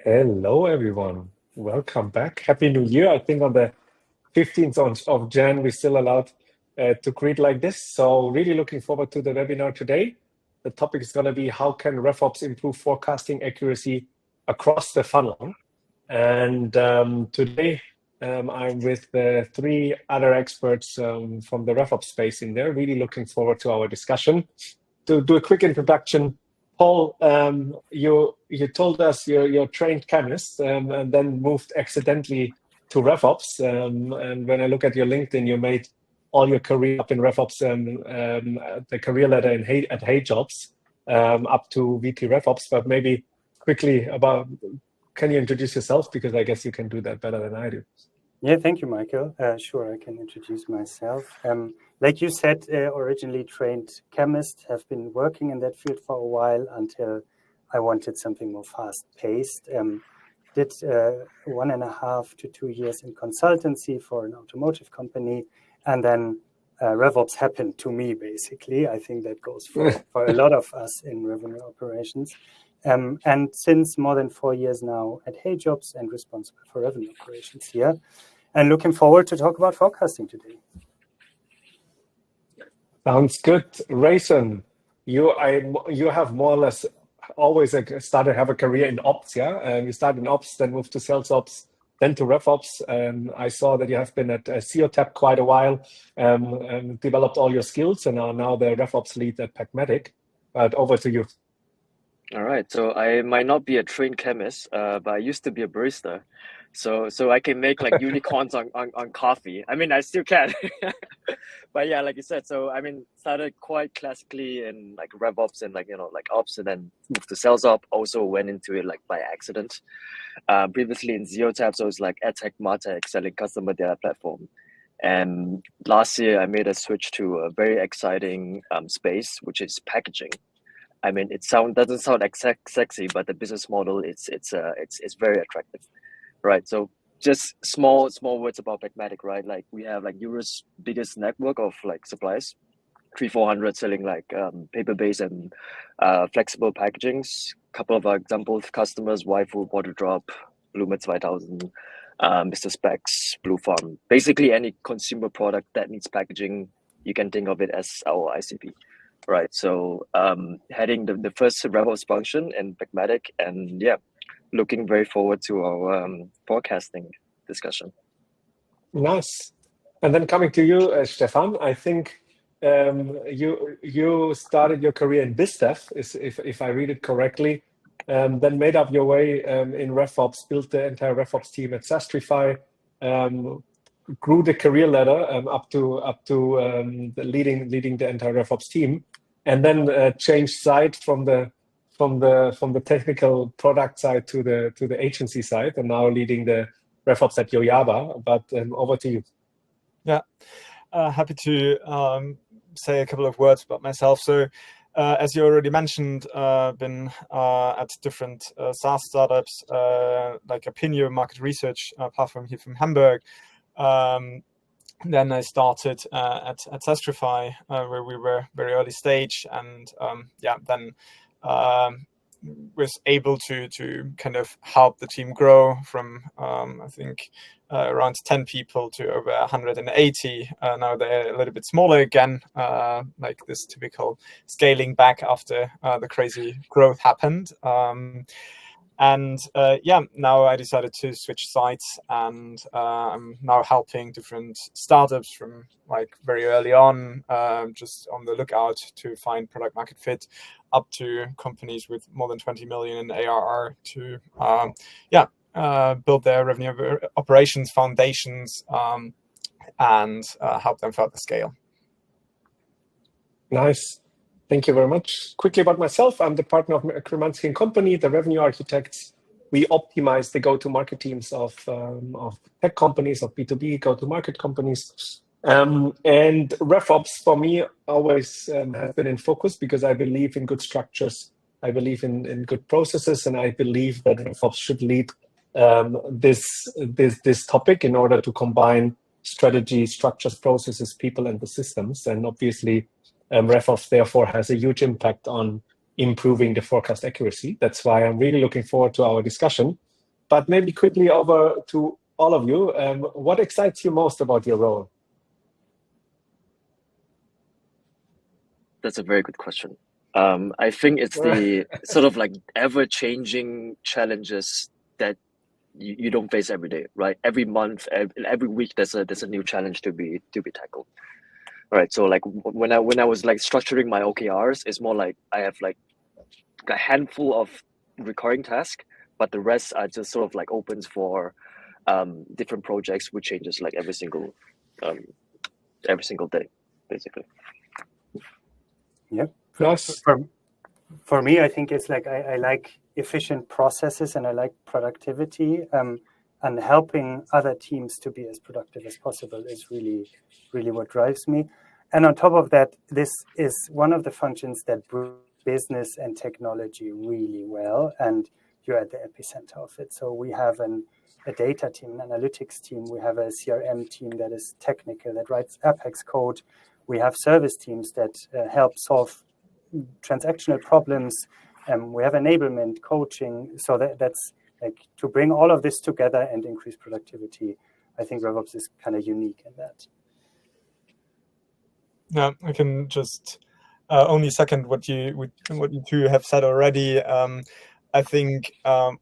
Hello, everyone. Welcome back. Happy New Year. I think on the 15th of Jan, we're still allowed to greet like this. So really looking forward to the webinar today. The topic is going to be how can RevOps improve forecasting accuracy across the funnel. And today I'm with three other experts from the RevOps space in there. Really looking forward to our discussion. To do a quick introduction, Paul, you told us you're a trained chemist and then moved accidentally to RevOps. And when I look at your LinkedIn, you made all your career up in RevOps, the career ladder at HeyJobs, up to VP RevOps. But maybe quickly can you introduce yourself? Because I guess you can do that better than I do. Yeah, thank you, Michael. Sure, I can introduce myself. Like you said, originally trained chemist, have been working in that field for a while until I wanted something more fast-paced. Did 1.5 to 2 years in consultancy for an automotive company, and then RevOps happened to me, basically. I think that goes for a lot of us in revenue operations. And since more than 4 years now at HeyJobs and responsible for revenue operations here, and looking forward to talk about forecasting today. Sounds good. Rayson, you have more or less always have a career in ops, yeah? You started in ops, then moved to sales ops, then to RevOps. I saw that you have been at COTAP quite a while, developed all your skills, and are now the RevOps lead at Pragmatic. But over to you. All right, so I might not be a trained chemist, but I used to be a barista. So I can make like unicorns on coffee. I mean, I still can. But yeah, like you said, so I mean, started quite classically in like RevOps and like ops, and then moved to sales op. Also went into it like by accident. Previously in COTAP, so it's like EdTech, MarTech, selling customer data platform. And last year I made a switch to a very exciting space, which is packaging. I mean, doesn't sound sexy, but the business model it's very attractive, right? So just small words about Pragmatic, right? Like we have like Europe's biggest network of like suppliers, 300-400 selling like paper-based and flexible packagings. Couple of examples: customers, YFood, Water Drop, Bloomer 2000, Mr. Specs, Blue Farm. Basically, any consumer product that needs packaging, you can think of it as our ICP. Right, so heading the first RevOps function in Pragmatic, and yeah, looking very forward to our forecasting discussion. Nice. And then coming to you, Stefan, I think you started your career in BizDev, if I read it correctly, then made up your way in RevOps, built the entire RevOps team at Sastrify, grew the career ladder up to leading the entire RevOps team, and then changed side from the technical product side to the agency side, and now leading the RevOps at Yoyaba. But over to you. Yeah, happy to say a couple of words about myself. So, as you already mentioned, been at different SaaS startups like Opinio market research platform here from Hamburg. Then I started at Sastrify, where we were very early stage, and then was able to kind of help the team grow from I think around 10 people to over 180. Now they're a little bit smaller again, like this typical scaling back after the crazy growth happened. Now I decided to switch sites, and I'm now helping different startups from like very early on, just on the lookout to find product market fit, up to companies with more than 20 million in ARR to build their revenue operations foundations and help them further scale. Nice. Thank you very much. Quickly about myself, I'm the partner of Kremanski & Company, the revenue architects. We optimize the go-to-market teams of tech companies, of B2B go-to-market companies. And RevOps, for me, always has been in focus because I believe in good structures. I believe in good processes, and I believe that RevOps should lead this topic in order to combine strategy, structures, processes, people, and the systems. And obviously, RevOps therefore has a huge impact on improving the forecast accuracy. That's why I'm really looking forward to our discussion. But maybe quickly over to all of you. What excites you most about your role? That's a very good question. I think it's the sort of like ever-changing challenges that you don't face every day, right? Every month, every week, there's a new challenge to be tackled. Right. So like when I was like structuring my OKRs, it's more like I have like a handful of recurring tasks, but the rest are just sort of like opens for different projects which changes like every single day, basically. Yeah. Nice. For me, I think it's like I like efficient processes and I like productivity. And helping other teams to be as productive as possible is really, really what drives me. And on top of that, this is one of the functions that bring business and technology really well, and you're at the epicenter of it. So we have a data team, an analytics team. We have a CRM team that is technical, that writes Apex code. We have service teams that help solve transactional problems. We have enablement, coaching. So that's like to bring all of this together and increase productivity. I think RevOps is kind of unique in that. Yeah, I can just only second what you two have said already. I think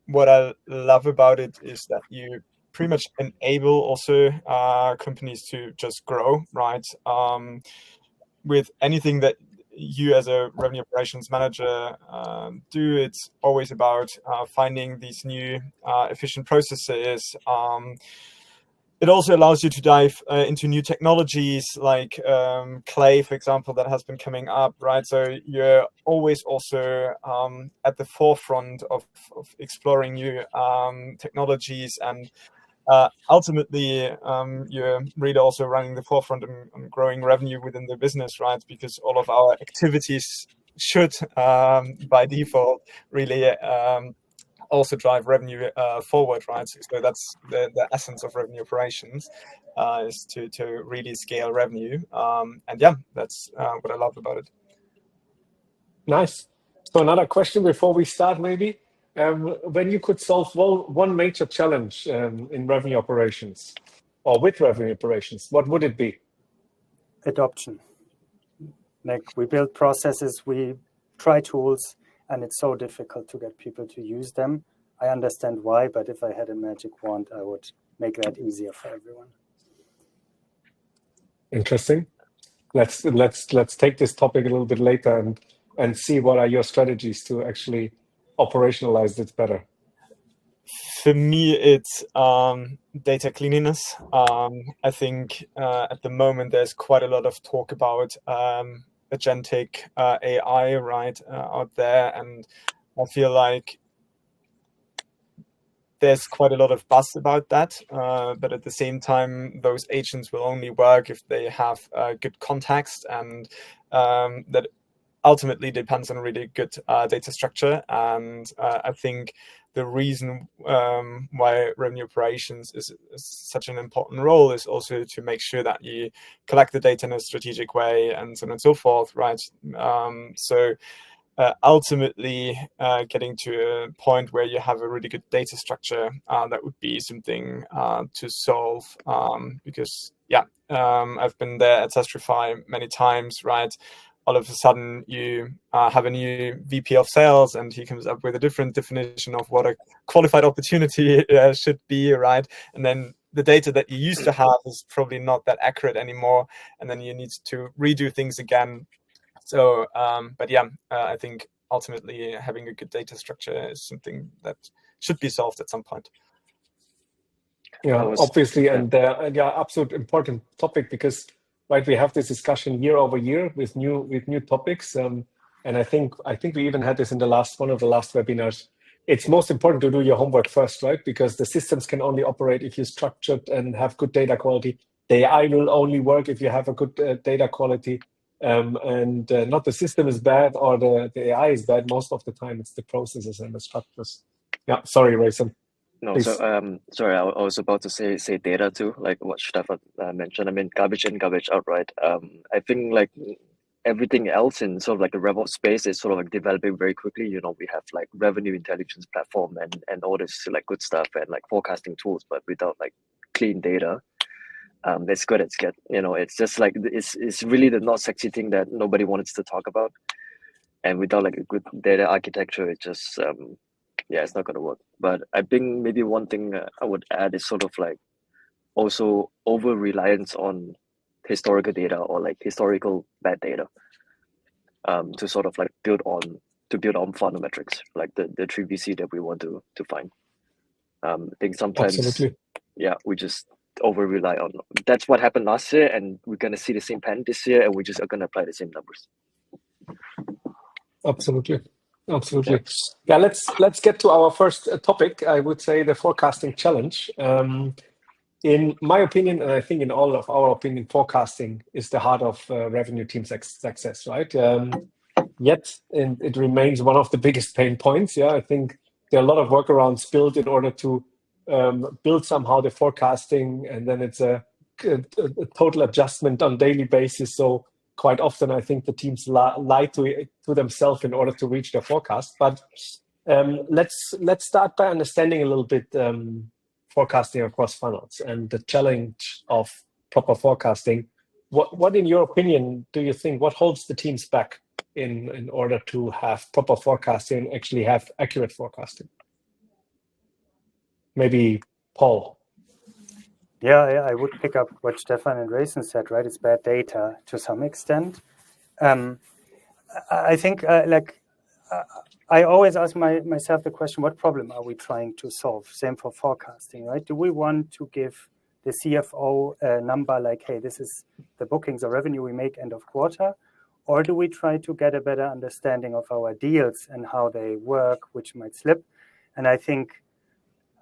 what I love about it is that you pretty much enable also companies to just grow, right? With anything that you as a revenue operations manager do, it's always about finding these new efficient processes. It also allows you to dive into new technologies like Clay, for example, that has been coming up, right? So you're always also at the forefront of exploring new technologies, and ultimately you're really also running the forefront on growing revenue within the business, right? Because all of our activities should, by default, really also drive revenue forward, right? So that's the essence of revenue operations, is to really scale revenue. And yeah, that's what I love about it. Nice. So another question before we start, maybe. When you could solve one major challenge in revenue operations or with revenue operations, what would it be? Adoption. Like we build processes, we try tools, and it's so difficult to get people to use them. I understand why, but if I had a magic wand, I would make that easier for everyone. Interesting. Let's take this topic a little bit later and see what are your strategies to actually operationalize this better. For me, it's data cleanliness. I think at the moment there's quite a lot of talk about agentic AI right out there, and I feel like there's quite a lot of buzz about that, but at the same time, those agents will only work if they have good context, and that ultimately depends on really good data structure. And I think the reason why revenue operations is such an important role is also to make sure that you collect the data in a strategic way and so on and so forth, right? Ultimately, getting to a point where you have a really good data structure, that would be something to solve. Because, yeah, I've been there at Testrify many times, right? All of a sudden, you have a new VP of sales, and he comes up with a different definition of what a qualified opportunity should be, right? And then the data that you used to have is probably not that accurate anymore, and then you need to redo things again. So, but yeah, I think ultimately having a good data structure is something that should be solved at some point. Yeah, obviously, and yeah, absolute important topic, because right, we have this discussion year over year with new topics, and I think we even had this in one of the last webinars. It's most important to do your homework first, right? Because the systems can only operate if you're structured and have good data quality. The AI will only work if you have a good data quality. And not the system is bad or the AI is bad. Most of the time, it's the processes and the structures. Yeah, sorry, Rayson. No, Please. so sorry, I was about to say data too, like what Stefan mentioned. I mean, garbage in, garbage out, right? I think like everything else in sort of like the RevOps space is sort of like developing very quickly. You know, we have like revenue intelligence platform and all this like good stuff and like forecasting tools, but without like clean data, it's good. It's good. You know, it's just like it's really the not sexy thing that nobody wants to talk about. And without like a good data architecture, it just it's not gonna work. But I think maybe one thing I would add is sort of like also over reliance on historical data or like historical bad data to sort of like build on funnel metrics, like the 3VC that we want to find. I think sometimes Absolutely. we just over rely on. That's what happened last year, and we're gonna see the same pattern this year, and we just are gonna apply the same numbers. Absolutely. Yeah, let's get to our first topic. I would say the forecasting challenge. In my opinion, and I think in all of our opinion, forecasting is the heart of revenue team success, right? Yet, and it remains one of the biggest pain points. Yeah, I think there are a lot of workarounds built in order to build somehow the forecasting, and then it's a total adjustment on daily basis. So quite often, I think the teams lie to themselves in order to reach their forecast. But let's start by understanding a little bit forecasting across funnels and the challenge of proper forecasting. What in your opinion do you think? What holds the teams back in order to have proper forecasting and actually have accurate forecasting? Maybe Paul. Yeah, I would pick up what Stefan and Rayson said, right? It's bad data to some extent. I think I always ask myself the question, what problem are we trying to solve? Same for forecasting, right? Do we want to give the CFO a number like, hey, this is the bookings or revenue we make end of quarter? Or do we try to get a better understanding of our deals and how they work, which might slip? And I think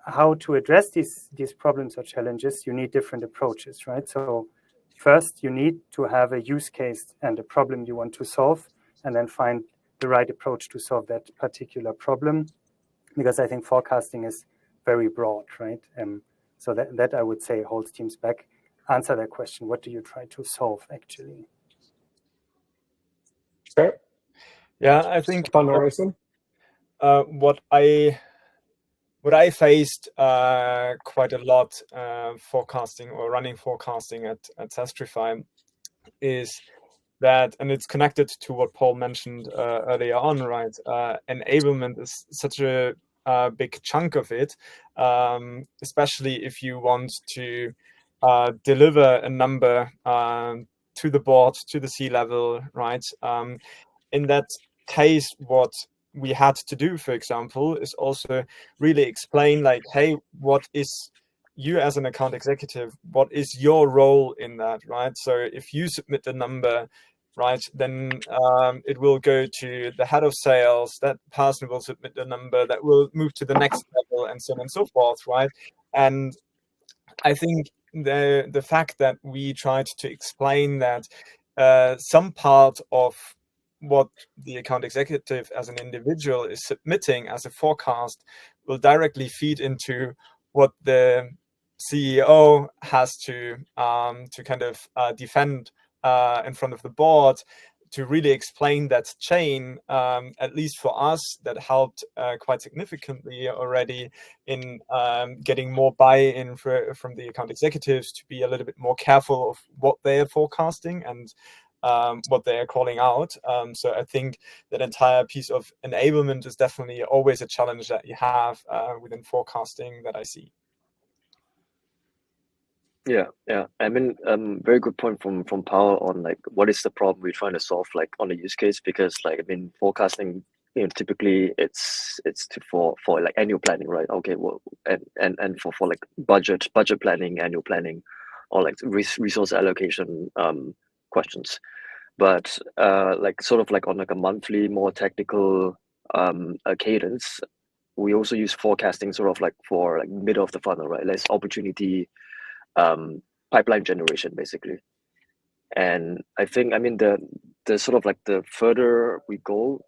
how to address these problems or challenges, you need different approaches, right? So first, you need to have a use case and a problem you want to solve, and then find the right approach to solve that particular problem, because I think forecasting is very broad, right? So that I would say holds teams back. Answer that question. What do you try to solve actually? Fair. Yeah, I think what I faced quite a lot forecasting or running forecasting at Sastrify is that, and it's connected to what Paul mentioned earlier on, right? Enablement is such a big chunk of it, especially if you want to deliver a number to the board, to the C-level, right? In that case, what we had to do, for example, is also really explain like, hey, what is you as an account executive, what is your role in that, right? So if you submit the number, right, then it will go to the head of sales, that person will submit the number, that will move to the next level, and so on and so forth, right? And I think the fact that we tried to explain that some part of what the account executive as an individual is submitting as a forecast will directly feed into what the CEO has to kind of defend in front of the board, to really explain that chain, at least for us, that helped quite significantly already in getting more buy-in from the account executives to be a little bit more careful of what they're forecasting and what they are calling out. So I think that entire piece of enablement is definitely always a challenge that you have within forecasting that I see. Yeah. I mean, very good point from Paul on like what is the problem we're trying to solve, like on a use case, because like I mean forecasting, you know, typically it's for like annual planning, right? Okay, well, and for like budget planning, annual planning, or like resource allocation questions. But like sort of like on like a monthly, more technical cadence, we also use forecasting sort of like for like middle of the funnel, right? Less opportunity pipeline generation basically. And I think, I mean, the sort of like the further we go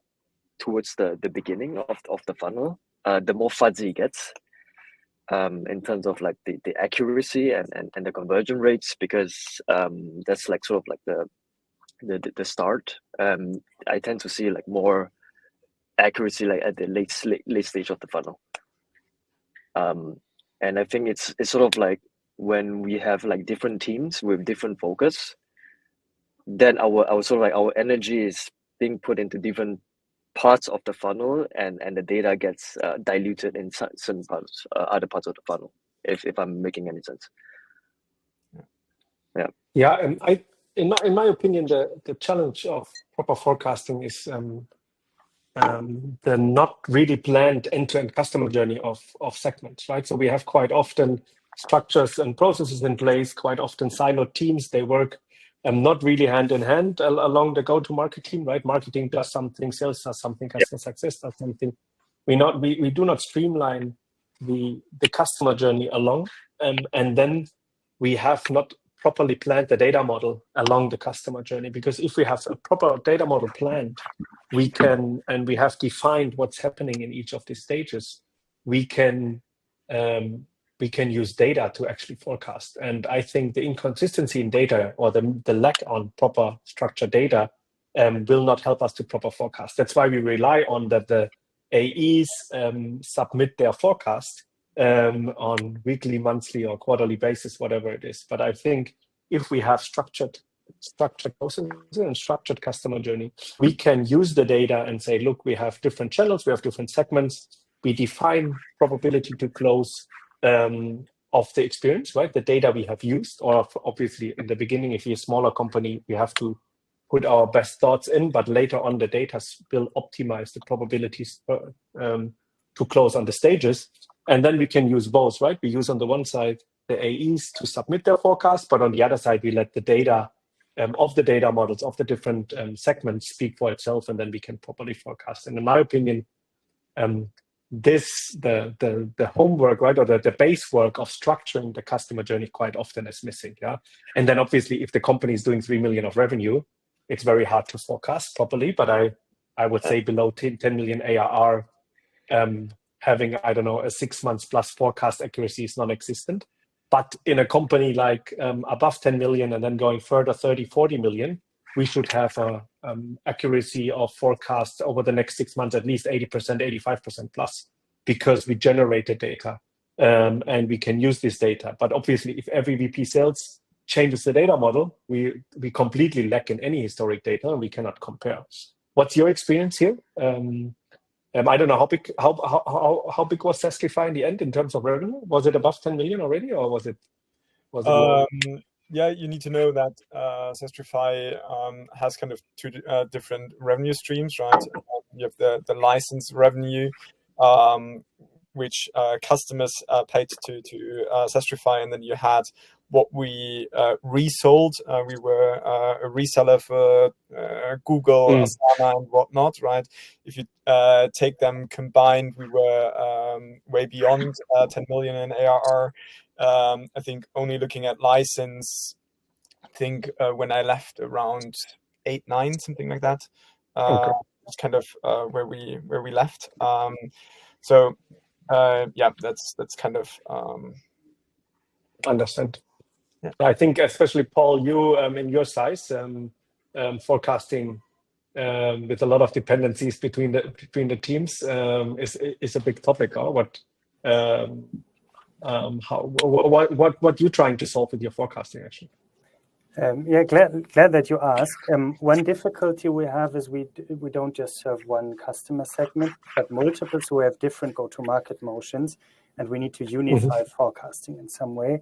towards the beginning of the funnel, the more fuzzy it gets in terms of like the accuracy and the conversion rates, because that's like sort of like the start, I tend to see like more accuracy like at the late stage of the funnel. And I think it's sort of like when we have like different teams with different focus, then our sort of like our energy is being put into different parts of the funnel, and the data gets diluted in certain parts, other parts of the funnel. If I'm making any sense. Yeah, and in my opinion, the challenge of proper forecasting is the not really planned end-to-end customer journey of segments, right? So we have quite often structures and processes in place, quite often siloed teams. They work not really hand in hand along the go-to-market team, right? Marketing does something, sales does something, customer success does something. We do not streamline the customer journey along, and then we have not properly planned the data model along the customer journey. Because if we have a proper data model planned, we can, and we have defined what's happening in each of these stages, we can use data to actually forecast. And I think the inconsistency in data, or the lack on proper structured data, will not help us to proper forecast. That's why we rely on that the AEs submit their forecast on weekly, monthly, or quarterly basis, whatever it is. But I think if we have structured processes and structured customer journey, we can use the data and say, look, we have different channels, we have different segments, we define probability to close of the experience, right? The data we have used, or obviously in the beginning, if you're a smaller company, we have to put our best thoughts in, but later on the data will optimize the probabilities to close on the stages. And then we can use both, right? We use on the one side the AEs to submit their forecast, but on the other side, we let the data of the data models of the different segments speak for itself, and then we can properly forecast. And in my opinion, the homework, right, or the base work of structuring the customer journey quite often is missing. Yeah, and then obviously, if the company is doing 3 million of revenue, it's very hard to forecast properly. But I would say below 10 million ARR, having, I don't know, a 6 months plus forecast accuracy is non-existent. But in a company like above 10 million and then going further 30, 40 million, we should have a accuracy of forecast over the next 6 months, at least 80%, 85% plus, because we generated data and we can use this data. But obviously, if every VP sales changes the data model, we completely lack in any historic data and we cannot compare. What's your experience here? I don't know how big was Sestify in the end in terms of revenue? Was it above 10 million already, or was it low? Yeah, you need to know that Sestify has kind of two different revenue streams, right? You have the license revenue, which customers paid to Sestify, and then you had what we resold. We were a reseller for Google, Asana, and whatnot, right? If you take them combined, we were way beyond 10 million in ARR. I think only looking at license, I think when I left around 8, 9, something like that. It's kind of where we left. So yeah, that's kind of Understand. Yeah. I think especially Paul, you in your size, forecasting with a lot of dependencies between the teams is a big topic. Or what you're trying to solve with your forecasting actually? Yeah, glad that you asked. One difficulty we have is we don't just serve one customer segment, but multiples who have different go-to-market motions, and we need to unify forecasting in some way.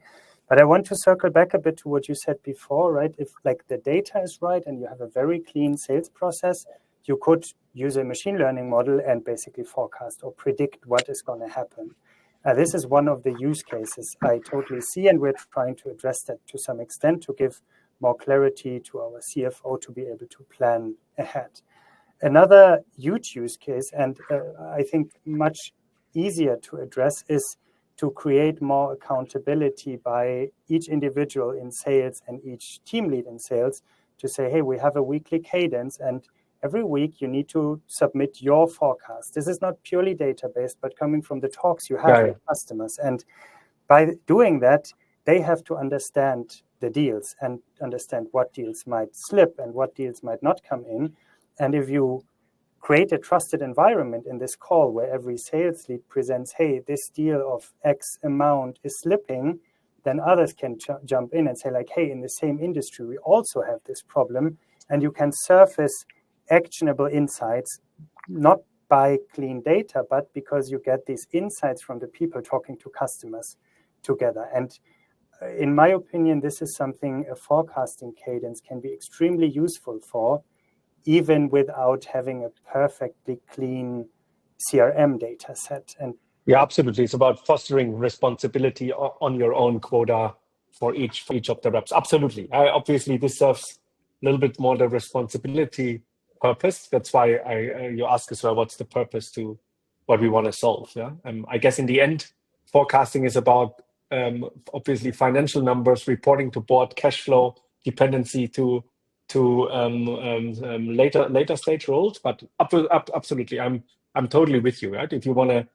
But I want to circle back a bit to what you said before, right? If like the data is right and you have a very clean sales process, you could use a machine learning model and basically forecast or predict what is going to happen. This is one of the use cases I totally see, and we're trying to address that to some extent to give more clarity to our CFO to be able to plan ahead. Another huge use case, and I think much easier to address, is to create more accountability by each individual in sales and each team lead in sales to say, hey, we have a weekly cadence, and every week you need to submit your forecast. This is not purely data-based, but coming from the talks you have with customers. And by doing that, they have to understand the deals and understand what deals might slip and what deals might not come in. And if you create a trusted environment in this call where every sales lead presents, hey, this deal of X amount is slipping, then others can jump in and say like, hey, in the same industry, we also have this problem. And you can surface actionable insights, not by clean data, but because you get these insights from the people talking to customers together. And in my opinion, this is something a forecasting cadence can be extremely useful for, even without having a perfectly clean CRM data set. And yeah, absolutely. It's about fostering responsibility on your own quota for each of the reps. Absolutely. Obviously, this serves a little bit more the responsibility purpose. That's why you ask as well, what's the purpose to what we want to solve? Yeah. I guess in the end, forecasting is about obviously financial numbers, reporting to board, cash flow, dependency to later stage roles. But absolutely, I'm totally with you. Right? If you want to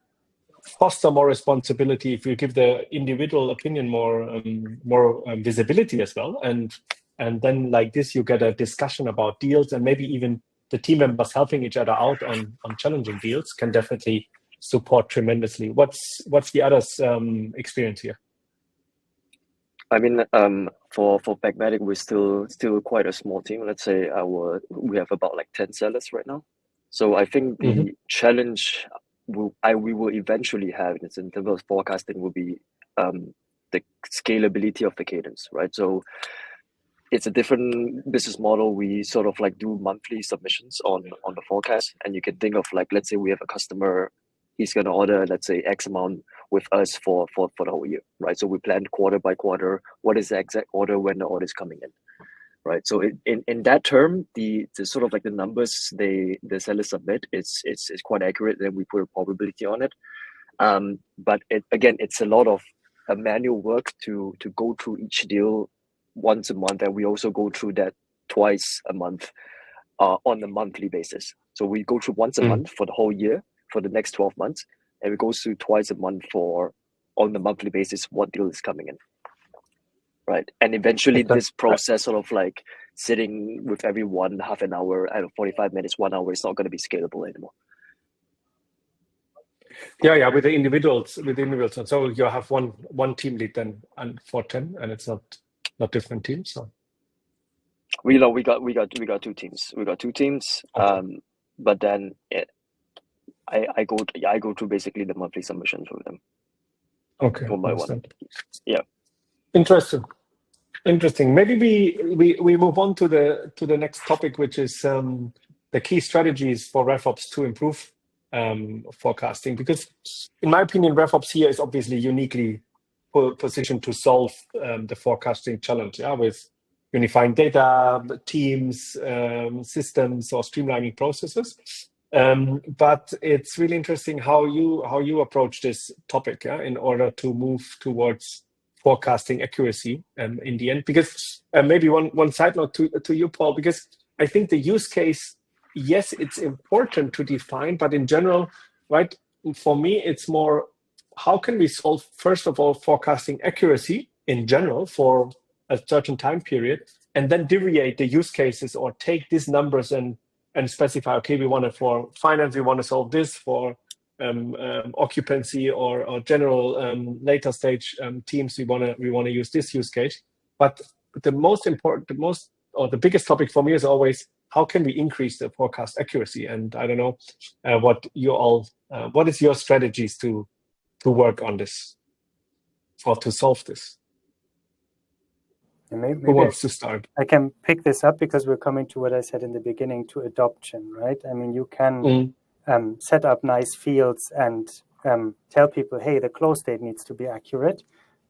foster more responsibility, if you give the individual opinion more visibility as well, and then like this, you get a discussion about deals, and maybe even the team members helping each other out on challenging deals can definitely support tremendously. What's the others' experience here? I mean, for Pragmatic, we're still quite a small team. Let's say we have about like 10 sellers right now. So I think the challenge we will eventually have in terms of forecasting will be the scalability of the cadence, right? So it's a different business model. We sort of like do monthly submissions on the forecast, and you can think of like, let's say we have a customer, he's going to order, let's say, X amount with us for the whole year, right? So we plan quarter by quarter, what is the exact order when the order is coming in, right? So in that term, the sort of like the numbers the sellers submit, it's quite accurate. Then we put a probability on it. But it's a lot of manual work to go through each deal once a month, and we also go through that twice a month on a monthly basis. So we go through once a month for the whole year for the next 12 months, and we go through twice a month on the monthly basis what deal is coming in, right? And eventually this process sort of like sitting with everyone half an hour, 45 minutes, 1 hour is not going to be scalable anymore. Yeah, with the individuals. So you have one team lead then, and for 10, and it's not different teams. So we got two teams. We got two teams. Okay. But then I go through basically the monthly submissions with them. Okay. One by one. Yeah. Interesting. Maybe we move on to the next topic, which is the key strategies for RevOps to improve forecasting. Because in my opinion, RevOps here is obviously uniquely positioned to solve the forecasting challenge. Yeah, with unifying data, teams, systems, or streamlining processes. But it's really interesting how you approach this topic, in order to move towards forecasting accuracy in the end. Because maybe one side note to you, Paul, because I think the use case, yes, it's important to define, but in general, right, for me, it's more, how can we solve, first of all, forecasting accuracy in general for a certain time period, and then deviate the use cases or take these numbers and specify, okay, we want it for finance, we want to solve this for occupancy or general later stage teams, we want to use this use case. But the biggest topic for me is always, how can we increase the forecast accuracy? And I don't know what is your strategies to work on this or to solve this? Maybe who wants to start? I can pick this up because we're coming to what I said in the beginning, to adoption, right? I mean, you can set up nice fields and tell people, hey, the close date needs to be accurate,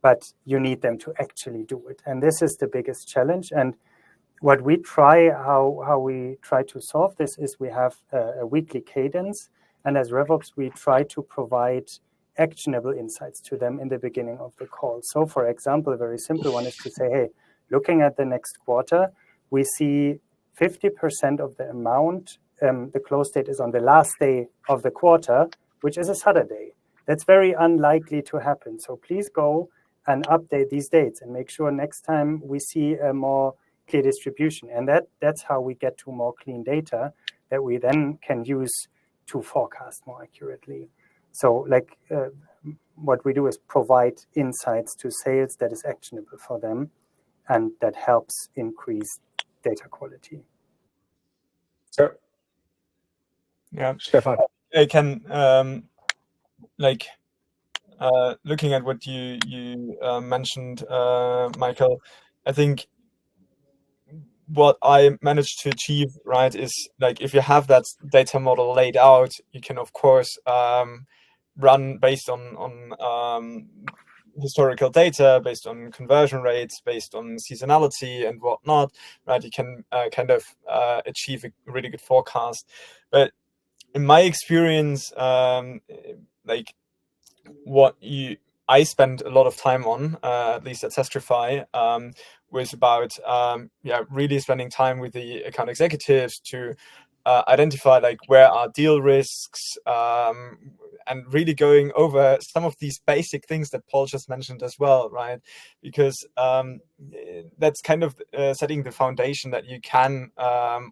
but you need them to actually do it. And this is the biggest challenge. And what we try, how we try to solve this is we have a weekly cadence. And as RevOps, we try to provide actionable insights to them in the beginning of the call. So for example, a very simple one is to say, hey, looking at the next quarter, we see 50% of the amount, the close date is on the last day of the quarter, which is a Saturday. That's very unlikely to happen. So please go and update these dates and make sure next time we see a more clear distribution. And that's how we get to more clean data that we then can use to forecast more accurately. So like what we do is provide insights to sales that is actionable for them, and that helps increase data quality. So, Yeah, Stefan. I can looking at what you mentioned, Michael. I think what I managed to achieve, right, is like if you have that data model laid out, you can of course run based on historical data, based on conversion rates, based on seasonality and whatnot, right? You can kind of achieve a really good forecast. But in my experience, like what I spend a lot of time on, at least at Testrify, was about really spending time with the account executives to identify like where are deal risks, and really going over some of these basic things that Paul just mentioned as well, right? Because that's kind of setting the foundation that you can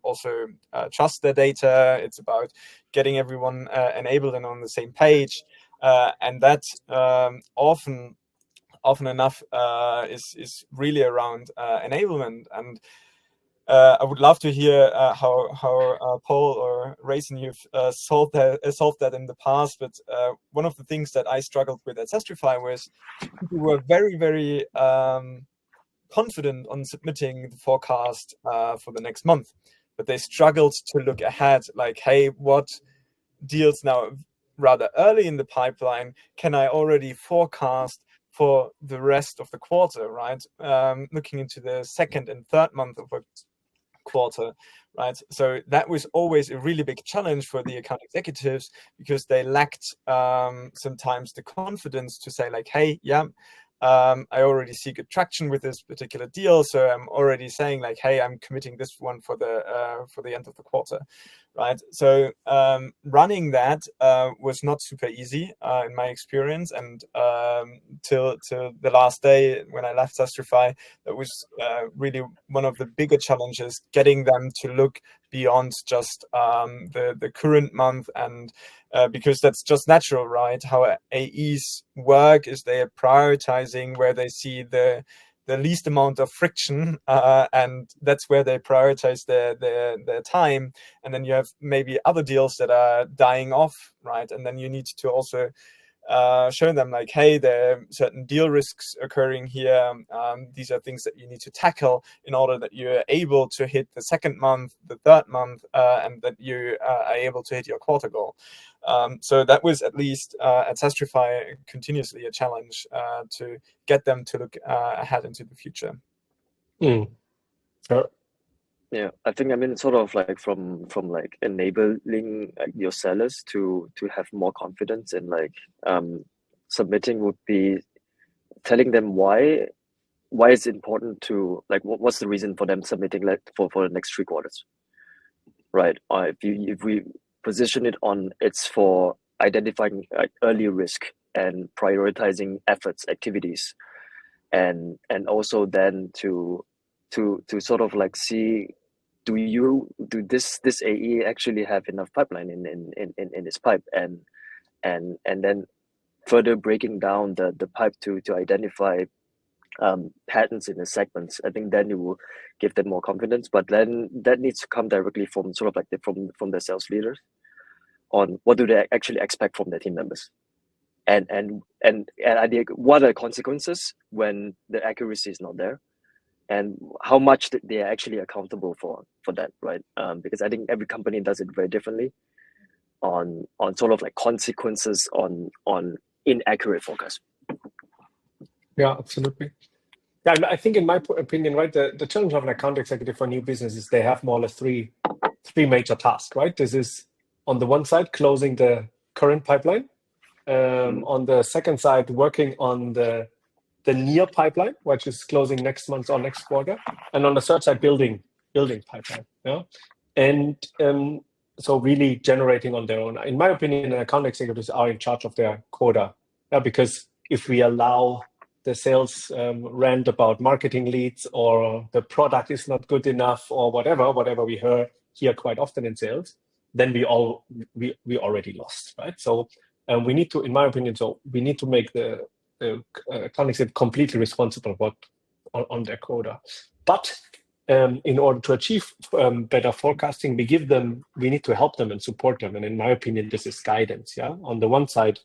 also trust the data. It's about getting everyone enabled and on the same page. And that often enough is really around enablement. And I would love to hear how Paul or Rayson you've solved that in the past. But one of the things that I struggled with at Testrify was people were very, very confident on submitting the forecast for the next month, but they struggled to look ahead. Like, hey, what deals now rather early in the pipeline can I already forecast for the rest of the quarter, right? Looking into the second and third month of a quarter, right? So that was always a really big challenge for the account executives, because they lacked sometimes the confidence to say like, hey, yeah, I already see good traction with this particular deal, so I'm already saying like, hey, I'm committing this one for the end of the quarter, right? So running that was not super easy in my experience, and till the last day when I left Testrify, that was really one of the bigger challenges, getting them to look beyond just the current month, and because that's just natural, right? How AEs work is they are prioritizing where they see the least amount of friction, and that's where they prioritize their time. And then you have maybe other deals that are dying off, right? And then you need to also show them like, hey, there are certain deal risks occurring here. These are things that you need to tackle in order that you're able to hit the second month, the third month, and that you are able to hit your quarter goal. So that was at least at Testrify continuously a challenge to get them to look ahead into the future. Sure. Yeah, I think sort of like from like enabling your sellers to have more confidence in like submitting would be telling them why it's important to like what's the reason for them submitting like for the next 3 quarters, right? If we position it on it's for identifying early risk and prioritizing efforts, activities, and also then to sort of like see, do this AE actually have enough pipeline in his pipe, and then further breaking down the pipe to identify patterns in the segments. I think then you will give them more confidence, but then that needs to come directly from sort of like from the sales leaders on what do they actually expect from their team members, and what are the consequences when the accuracy is not there, and how much they are actually accountable for that, right? Because I think every company does it very differently on sort of like consequences on inaccurate forecast. Yeah, absolutely. Yeah, I think in my opinion, right, the challenge of an account executive for new business is they have more or less three major tasks, right? This is on the one side, closing the current pipeline. On the second side, working on the near pipeline, which is closing next month or next quarter. And on the third side, building pipeline. Yeah. And so really generating on their own. In my opinion, account executives are in charge of their quota. Yeah, because if we allow the sales rant about marketing leads, or the product is not good enough, or whatever we hear quite often in sales, then we already lost, right? So we need to, in my opinion, we need to make the client completely responsible on their quota. But in order to achieve better forecasting, we need to help them and support them. And in my opinion, this is guidance. Yeah, on the one side,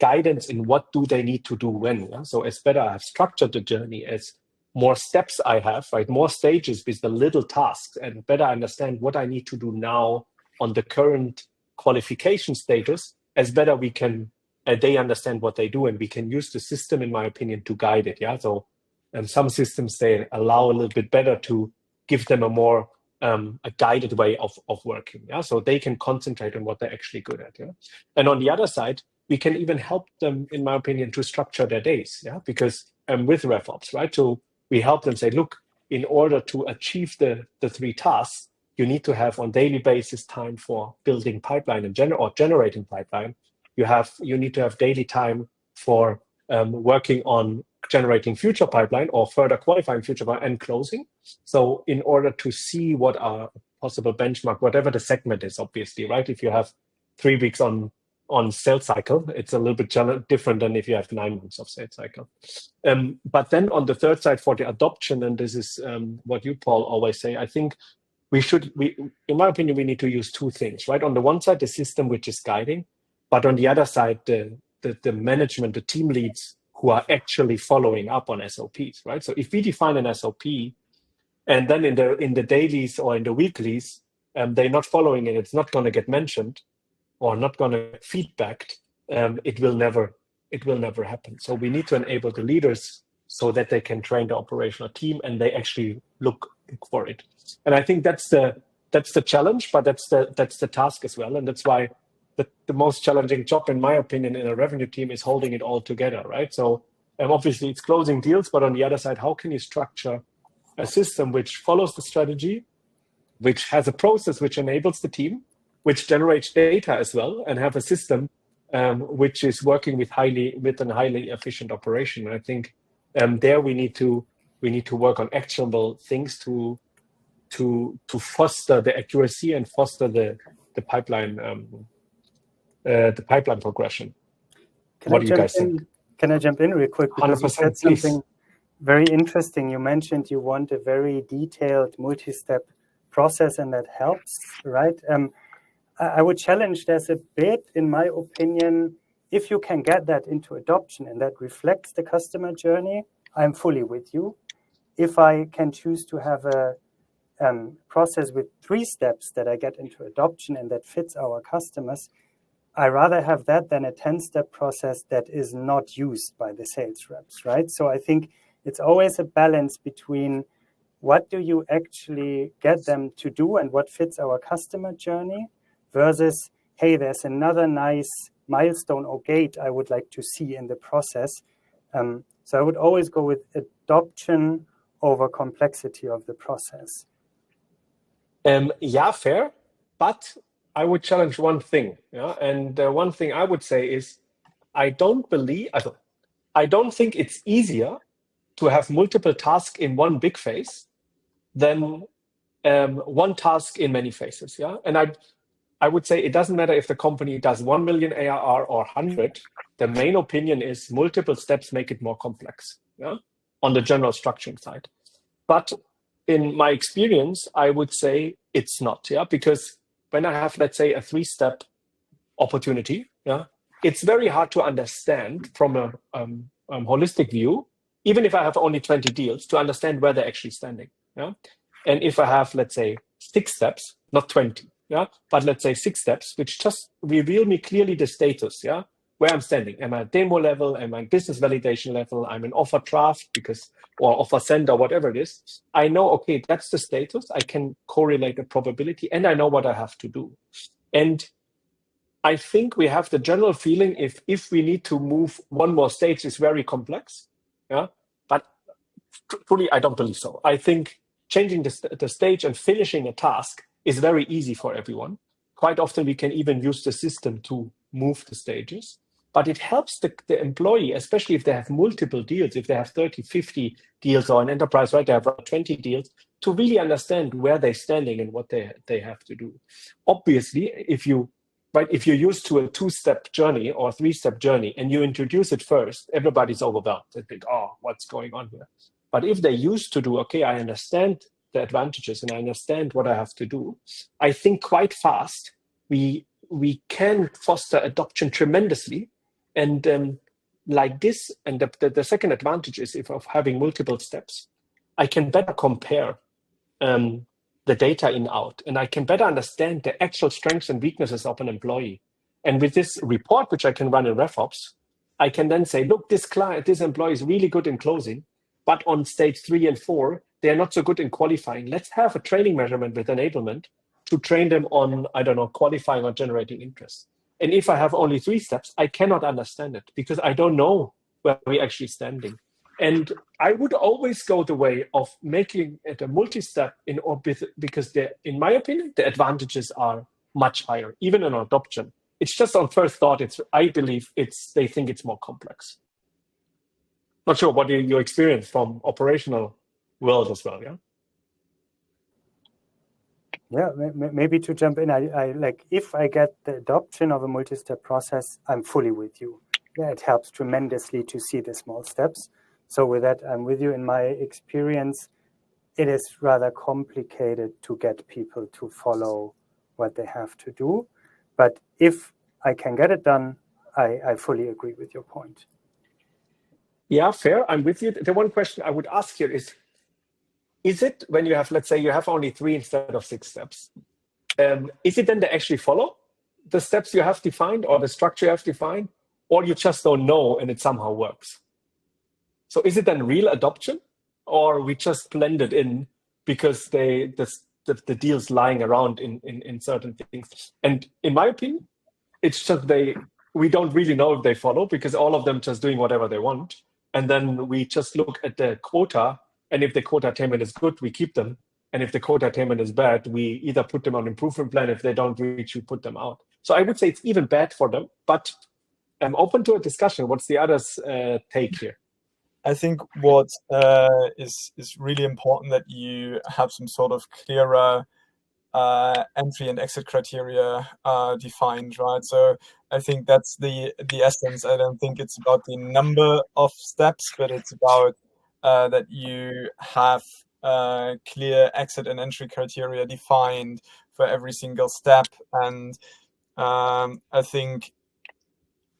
guidance in what do they need to do when. Yeah? So as better I have structured the journey, as more steps I have, right, more stages with the little tasks, and better understand what I need to do now on the current qualification status, as better we can. They understand what they do, and we can use the system, in my opinion, to guide it. Yeah. So, some systems, they allow a little bit better to give them a more a guided way of working. Yeah. So they can concentrate on what they're actually good at. Yeah. And on the other side, we can even help them, in my opinion, to structure their days. Yeah. Because with RevOps, right? So we help them say, look, in order to achieve the 3 tasks, you need to have on daily basis time for building pipeline and generating pipeline. You need to have daily time for working on generating future pipeline or further qualifying future pipeline and closing. So in order to see what are possible benchmark, whatever the segment is, obviously, right? If you have 3 weeks on sales cycle, it's a little bit different than if you have 9 months of sales cycle. But then on the third side for the adoption, and this is what you, Paul, always say, I think in my opinion, we need to use 2 things, right? On the one side, the system which is guiding, but on the other side, the management, the team leads who are actually following up on SOPs, right? So if we define an SOP, and then in the dailies or in the weeklies, they're not following it, it's not going to get mentioned or not going to get feedbacked, it will never happen. So we need to enable the leaders so that they can train the operational team and they actually look for it. And I think that's the challenge, but that's the task as well. And that's why the most challenging job, in my opinion, in a revenue team is holding it all together, right? So obviously it's closing deals, but on the other side, how can you structure a system which follows the strategy, which has a process which enables the team, which generates data as well, and have a system which is working with a highly efficient operation. And I think there we need to work on actionable things to foster the accuracy and foster the pipeline progression. What do you guys think? Can I jump in real quick? Because 100%, you said something very interesting. You mentioned you want a very detailed multi-step process, and that helps, right? I would challenge this a bit, in my opinion. If you can get that into adoption and that reflects the customer journey, I'm fully with you. If I can choose to have a process with 3 steps that I get into adoption and that fits our customers, I rather have that than a 10-step process that is not used by the sales reps, right? So I think it's always a balance between what do you actually get them to do and what fits our customer journey versus, hey, there's another nice milestone or gate I would like to see in the process. So I would always go with adoption over complexity of the process. Yeah, fair. But I would challenge one thing. Yeah? And one thing I would say is I don't think it's easier to have multiple tasks in one big phase than one task in many phases. Yeah. And I would say it doesn't matter if the company does 1 million ARR or 100. The main opinion is multiple steps make it more complex. Yeah. On the general structuring side. But in my experience, I would say it's not. Yeah. Because when I have, let's say, a 3-step opportunity, yeah, it's very hard to understand from a holistic view, even if I have only 20 deals, to understand where they're actually standing. Yeah. And if I have, let's say, 6 steps, not 20, yeah, but let's say 6 steps, which just reveal me clearly the status, yeah, where I'm standing. Am I at demo level? Am I business validation level? I'm in offer draft or offer send or whatever it is. I know, okay, that's the status. I can correlate the probability and I know what I have to do. And I think we have the general feeling if we need to move one more stage, it's very complex. Yeah, but truly, I don't believe so. I think changing the stage and finishing a task is very easy for everyone. Quite often, we can even use the system to move the stages. but it helps the employee, especially if they have multiple deals, if they have 30, 50 deals, or an enterprise, right, they have 20 deals, to really understand where they're standing and what they have to do. Obviously, if you're used to a 2-step journey or a 3-step journey and you introduce it first, everybody's overwhelmed. They think, oh, what's going on here? But if they're used to do, okay, I understand the advantages and I understand what I have to do, I think quite fast we can foster adoption tremendously. And like this, and the second advantage is of having multiple steps, I can better compare the data in out, and I can better understand the actual strengths and weaknesses of an employee. And with this report, which I can run in RevOps, I can then say, look, this employee is really good in closing, but on stage 3 and 4, they are not so good in qualifying. Let's have a training measurement with enablement to train them on, I don't know, qualifying or generating interest. And if I have only 3 steps, I cannot understand it because I don't know where we're actually standing. And I would always go the way of making it a multi-step because in my opinion, the advantages are much higher, even in adoption. It's just on first thought, I believe they think it's more complex. Not sure what your experience from operational world as well, yeah? Yeah, maybe to jump in, I like if I get the adoption of a multi-step process, I'm fully with you. Yeah, it helps tremendously to see the small steps. So with that, I'm with you. In my experience, it is rather complicated to get people to follow what they have to do. But if I can get it done, I fully agree with your point. Yeah, fair. I'm with you. The one question I would ask here is it when you have, let's say you have only 3 instead of 6 steps, is it then they actually follow the steps you have defined or the structure you have defined, or you just don't know and it somehow works? So is it then real adoption, or we just blend it in because the deal's lying around in certain things? And in my opinion, it's just we don't really know if they follow because all of them just doing whatever they want. And then we just look at the quota, and if the quota attainment is good, we keep them. And if the quota attainment is bad, we either put them on improvement plan. If they don't reach, we put them out. So I would say it's even bad for them, but I'm open to a discussion. What's the other's take here? I think what is really important that you have some sort of clearer entry and exit criteria defined, right? So I think that's the essence. I don't think it's about the number of steps, but it's about that you have clear exit and entry criteria defined for every single step. And I think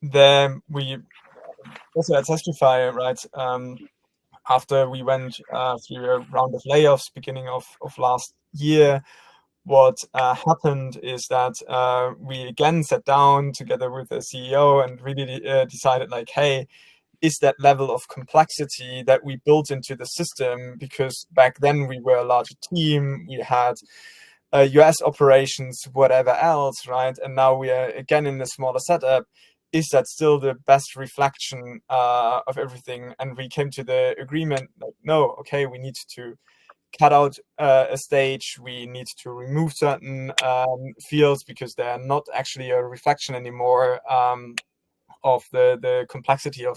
then we also at Testify, right? After we went through a round of layoffs beginning of last year, what happened is that we again sat down together with the CEO and really decided like, hey, is that level of complexity that we built into the system, because back then we were a larger team, we had US operations, whatever else, right? And now we are again in a smaller setup. Is that still the best reflection of everything? And we came to the agreement like, no, okay, we need to cut out a stage. We need to remove certain fields because they are not actually a reflection anymore of the complexity of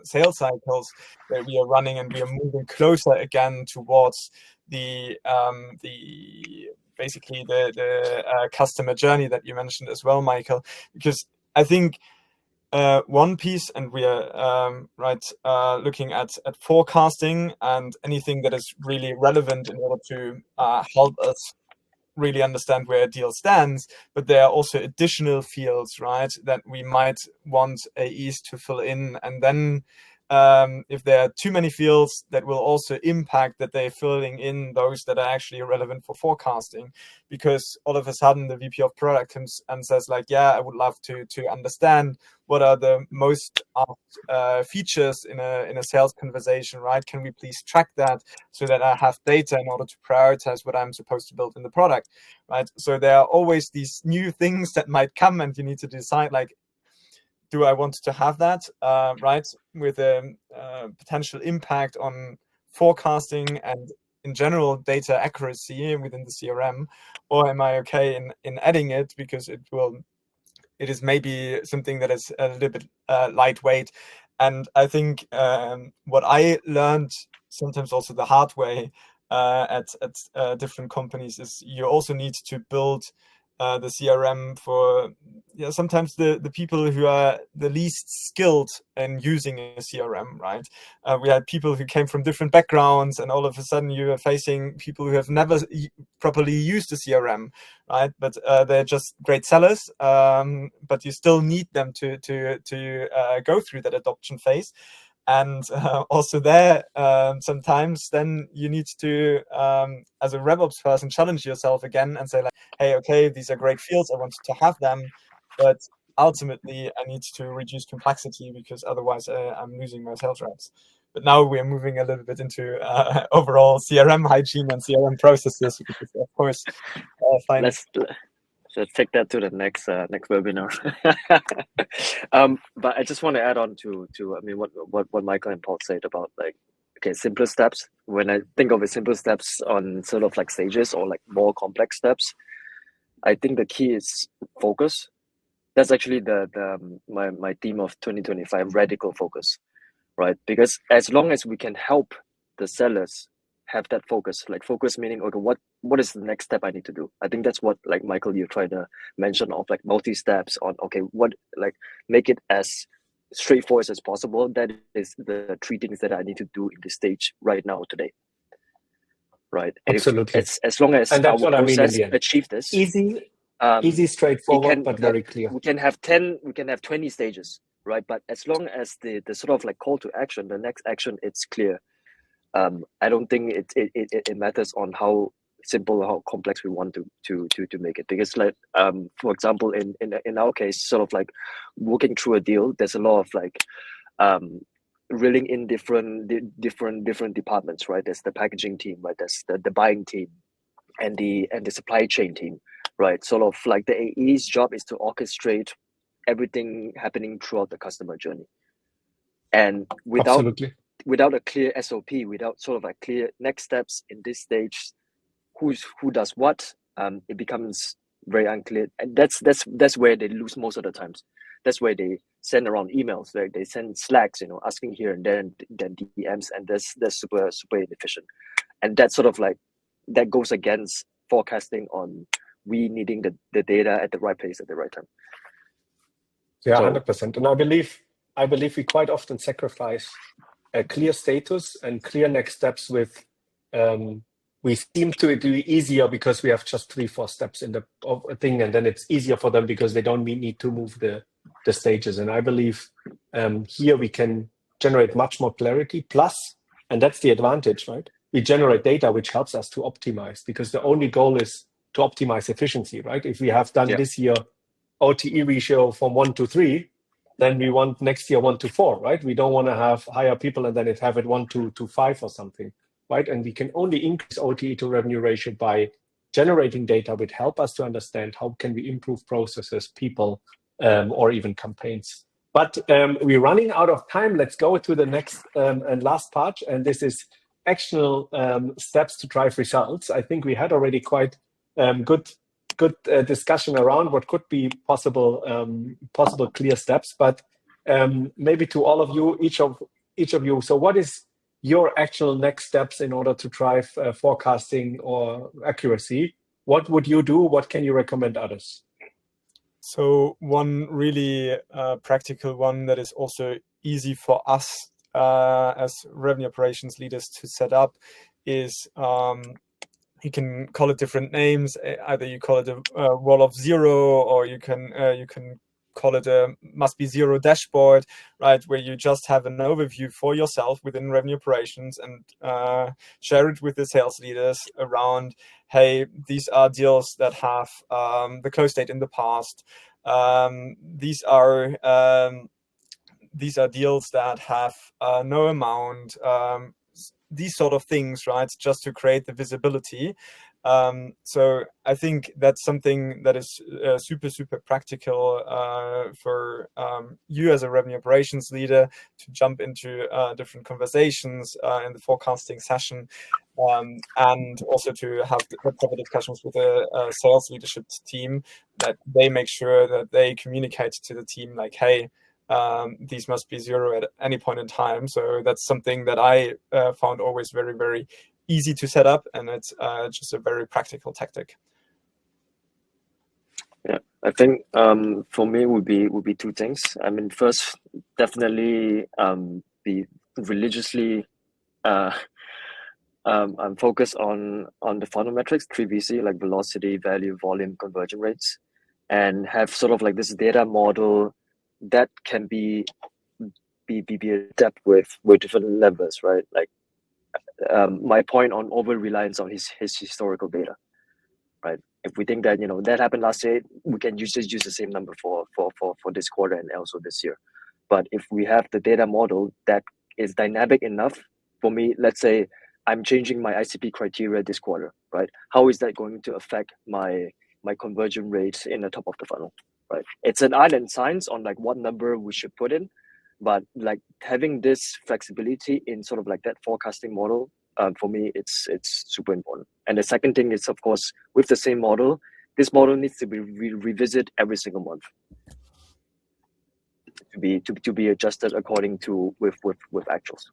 sales cycles that we are running, and we are moving closer again towards the basically the customer journey that you mentioned as well, Michael. Because I think one piece, and we are looking at forecasting and anything that is really relevant in order to help us really understand where a deal stands, but there are also additional fields, right, that we might want AEs to fill in. And then if there are too many fields, that will also impact that they're filling in those that are actually relevant for forecasting, because all of a sudden the VP of product comes and says like, yeah, I would love to understand what are the most features in a sales conversation, right? Can we please track that so that I have data in order to prioritize what I'm supposed to build in the product, right? So there are always these new things that might come, and you need to decide like, do I want to have that, right, with a potential impact on forecasting and in general data accuracy within the CRM, or am I okay in adding it because it will it is maybe something that is a little bit lightweight. And I think what I learned sometimes also the hard way at different companies is you also need to build the CRM for sometimes the people who are the least skilled in using a CRM, right? We had people who came from different backgrounds, and all of a sudden you are facing people who have never properly used a CRM, right? But they're just great sellers, but you still need them to go through that adoption phase. And also there, sometimes then you need to, as a RevOps person, challenge yourself again and say like, hey, okay, these are great fields, I want to have them, but ultimately I need to reduce complexity because otherwise I'm losing my sales reps. But now we're moving a little bit into overall CRM hygiene and CRM processes, which is of course fine. Let's take that to the next webinar. But I just want to add on to I mean what Michael and Paul said about like, okay, simpler steps. When I think of simple steps on sort of like stages or like more complex steps, I think the key is focus. That's actually my theme of 2025, radical focus, right? Because as long as we can help the sellers have that focus, like focus meaning, okay, what is the next step I need to do? I think that's what, like Michael, you tried to mention of like multi-steps on, okay, what, like make it as straightforward as possible. That is the 3 things that I need to do in this stage right now today. Right. And Absolutely. as long as And that's our what I mean in process the end. achieve this, Easy, straightforward, but very clear. We can have 10, we can have 20 stages, right? But as long as the sort of like call to action, the next action, it's clear. I don't think it matters on how simple or how complex we want to make it. Because like for example, in our case, sort of like working through a deal, there's a lot of like reeling in different departments, right? There's the packaging team, right? There's the buying team and the supply chain team, right? Sort of like the AE's job is to orchestrate everything happening throughout the customer journey. And without a clear SOP, without sort of like clear next steps in this stage, who does what, it becomes very unclear. And that's where they lose most of the times. That's where they send around emails, like they send Slacks, asking here and there, and then DMs, and that's super inefficient. And that's sort of like that goes against forecasting on we needing the data at the right place at the right time. Yeah, 100%. And I believe we quite often sacrifice a clear status and clear next steps with we seem to do it easier because we have just 3-4 steps in the thing, and then it's easier for them because they don't need to move the stages. And I believe here we can generate much more clarity. Plus, and that's the advantage, right? We generate data which helps us to optimize, because the only goal is to optimize efficiency, right? If we have done this year OTE ratio from 1 to 3, then we want next year 1 to 4, right? We don't want to hire people and then have it 1 to 5 or something, right? And we can only increase OTE to revenue ratio by generating data which help us to understand how can we improve processes, people, or even campaigns. But we're running out of time. Let's go to the next and last part, and this is actionable steps to drive results. I think we had already quite good discussion around what could be possible clear steps, but maybe to all of you, each of you. So what is your actual next steps in order to drive forecasting or accuracy? What would you do? What can you recommend others? So one really practical one that is also easy for us as revenue operations leaders to set up is you can call it different names. Either you call it a wall of zero, or you can call it a must be zero dashboard, right? Where you just have an overview for yourself within revenue operations and share it with the sales leaders around, hey, these are deals that have the close date in the past. These are deals that have no amount. These sort of things, right? Just to create the visibility So I think that's something that is super, super practical for you as a revenue operations leader to jump into different conversations in the forecasting session, and also to have proper discussions with the sales leadership team, that they make sure that they communicate to the team like, hey, these must be 0 at any point in time. So that's something that I found always very, very easy to set up, and it's just a very practical tactic. Yeah, I think for me would be two things. I mean, first, definitely be religiously I'm focused on the funnel metrics, 3VC, like velocity, value, volume, conversion rates, and have sort of like this data model that can be adapted with different levels, right? Like my point on over reliance on his historical data, right? If we think that that happened last year, we can just use the same number for this quarter and also this year. But if we have the data model that is dynamic enough, for me, let's say I'm changing my ICP criteria this quarter, right? How is that going to affect my conversion rates in the top of the funnel, right? It's an art and science on like what number we should put in, but like having this flexibility in sort of like that forecasting model, for me, it's super important. And the second thing is, of course, with the same model, this model needs to be revisited every single month to be adjusted according to with actuals.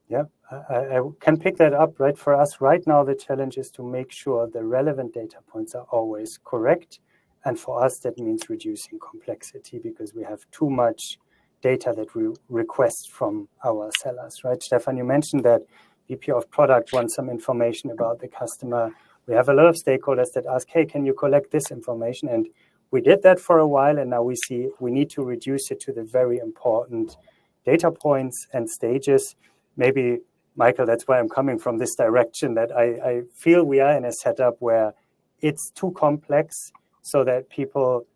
Yeah, I can pick that up, right? For us right now, the challenge is to make sure the relevant data points are always correct. And for us, that means reducing complexity, because we have too much data that we request from our sellers, right? Stefan, you mentioned that VP of product wants some information about the customer. We have a lot of stakeholders that ask, hey, can you collect this information? And we did that for a while, and now we see we need to reduce it to the very important data points and stages. Maybe, Michael, that's why I'm coming from this direction, that I feel we are in a setup where it's too complex so that people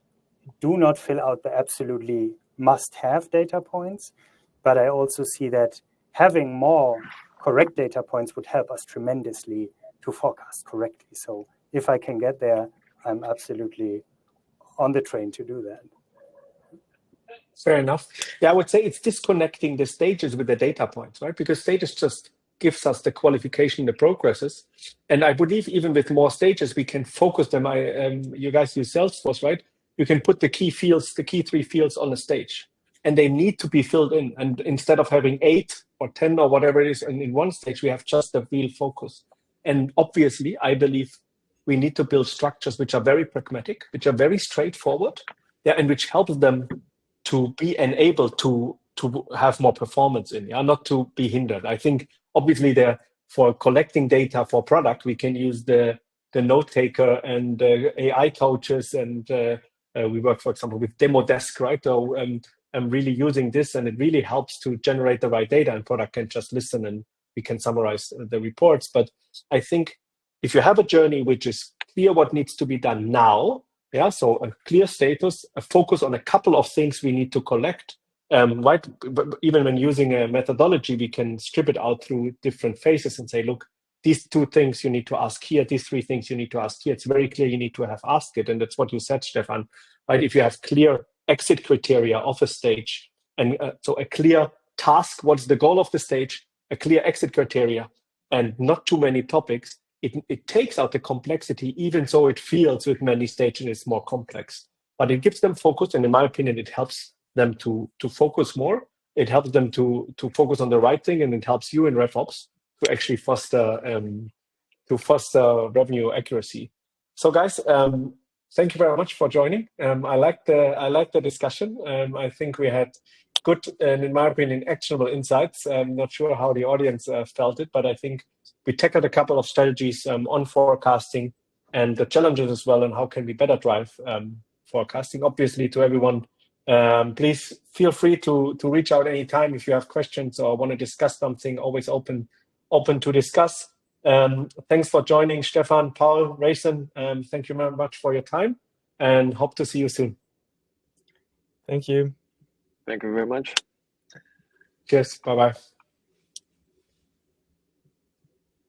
do not fill out the absolutely must-have data points. But I also see that having more correct data points would help us tremendously to forecast correctly. So if I can get there, I'm absolutely on the train to do that. Fair enough. Yeah, I would say it's disconnecting the stages with the data points, right? Because stages just gives us the qualification, the progresses. And I believe even with more stages, we can focus them. You guys use Salesforce, right? You can put the key fields, the key 3 fields on the stage, and they need to be filled in. And instead of having 8 or 10 or whatever it is in one stage, we have just the real focus. And obviously, I believe we need to build structures which are very pragmatic, which are very straightforward, yeah, and which helps them to be enabled to have more performance in, yeah, not to be hindered. I think obviously for collecting data for product, we can use the note taker and AI coaches, and we work, for example, with Demo Desk, right? So I'm really using this, and it really helps to generate the right data, and product can just listen and we can summarize the reports. But I think if you have a journey which is clear what needs to be done now, yeah, so a clear status, a focus on a couple of things we need to collect. Right? But even when using a methodology, we can strip it out through different phases and say, look, these 2 things you need to ask here, these 3 things you need to ask here. It's very clear you need to have asked it. And that's what you said, Stefan, right? If you have clear exit criteria of a stage, and so a clear task, what's the goal of the stage, a clear exit criteria, and not too many topics, it takes out the complexity, even so it feels with many stages it's more complex. But it gives them focus, and in my opinion, it helps them to focus more. It helps them to focus on the right thing, and it helps you in RevOps to actually foster revenue accuracy. So guys, thank you very much for joining. I like the discussion. I think we had good and, in my opinion, actionable insights. I'm not sure how the audience felt it, but I think we tackled a couple of strategies on forecasting and the challenges as well, and how can we better drive forecasting. Obviously, to everyone, please feel free to reach out anytime if you have questions or want to discuss something. Always open to discuss. Thanks for joining, Stefan, Paul, Rayson. Thank you very much for your time, and hope to see you soon. Thank you. Thank you very much. Cheers. Bye-bye.